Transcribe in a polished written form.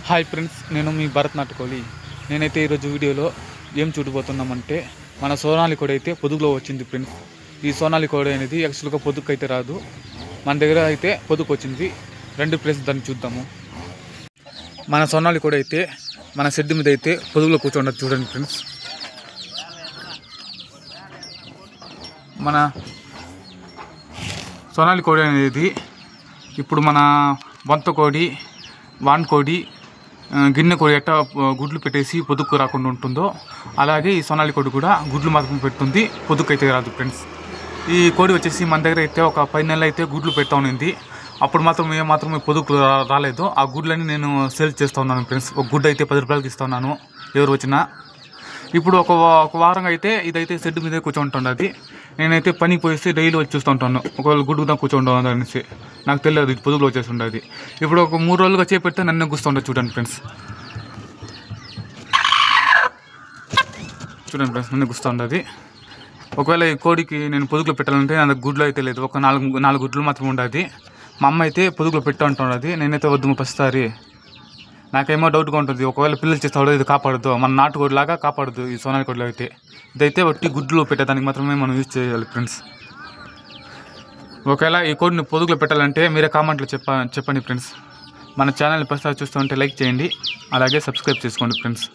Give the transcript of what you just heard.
Hi friends, నేను మీ భరత్ నాటుకోలి. నేనైతే ఈరోజు వీడియోలో ఏం చూడబోతున్నామంటే మన సోనాలి కోడి అయితే పొదుగులో వచ్చింది ఫ్రెండ్స్. ఈ సోనాలి కోడి అనేది యాక్చువల్గా పొదుగు అయితే రాదు, మన దగ్గర అయితే పొదుగు వచ్చింది. రెండు ప్లేస్ దాన్ని చూద్దాము. మన సోనాలి కోడి అయితే మన షెడ్ మీద అయితే పొదుగులో కూర్చోండి, చూడండి ఫ్రెండ్స్. మన సోనాలి కోడి అనేది ఇప్పుడు మన బొంత కోడి, వాన్ కోడి, గిన్నె కోడి ఎట్ట గుడ్లు పెట్టేసి పొదుక్కు రాకుండా ఉంటుందో అలాగే ఈ సోనాలి కోడి కూడా గుడ్లు మాత్రం పెడుతుంది, పొదుక్కు అయితే రాదు ఫ్రెండ్స్. ఈ కోడి వచ్చేసి మన దగ్గర అయితే ఒక 10 నెలలు అయితే గుడ్లు పెడతా ఉన్నింది. అప్పుడు మాత్రం పొదుక్కు రాలేదు. ఆ గుడ్లని నేను సేల్ చేస్తూ ఉన్నాను ఫ్రెండ్స్. ఒక గుడ్డు అయితే 10 రూపాయలకి ఇస్తూ ఉన్నాను ఎవరు వచ్చినా. ఇప్పుడు ఒక వారంగా అయితే ఇదైతే షెడ్ మీదే కూర్చుంటుంది. నేనైతే పనికి పోయిస్తే డైలీ వచ్చి చూస్తూ ఉంటాను, ఒకవేళ గుడ్డుగా కూర్చుంటాను అనేసి. నాకు తెలియదు ఇది పొదుగులో వచ్చేసి ఉండేది. ఇప్పుడు ఒక 3 రోజులుగా చేపెడితే నన్ను గుస్తుండదు, చూడండి ఫ్రెండ్స్. చూడండి ఫ్రెండ్స్, నన్ను గుస్తూ ఉండదు. ఒకవేళ ఈ కోడికి నేను పొదుగులో పెట్టాలంటే నా గుడ్లు అయితే లేదు, ఒక 4 గుడ్లు మాత్రం ఉండదు. మా అమ్మ అయితే పొదుగులో పెట్టా ఉంటున్నది. నేనైతే వద్దు ప్రస్తుతారి. నాకేమో డౌట్గా ఉంటుంది, ఒకవేళ పిల్లలు చేస్తాడో ఇది కాపాడదు, మన నాటుకోడిలాగా కాపాడదు ఈ సోనాలి కోడిలో అయితే. ఇదైతే వట్టి గుడ్లు పెట్టేదానికి మాత్రమే మనం యూజ్ చేయాలి ఫ్రెండ్స్. ఒకవేళ ఈ కోడిని పొదుగులో పెట్టాలంటే మీరే కామెంట్లో చెప్పండి ఫ్రెండ్స్. మన ఛానల్ని ప్రస్తుతం చూస్తూ ఉంటే లైక్ చేయండి, అలాగే సబ్స్క్రైబ్ చేసుకోండి ఫ్రెండ్స్.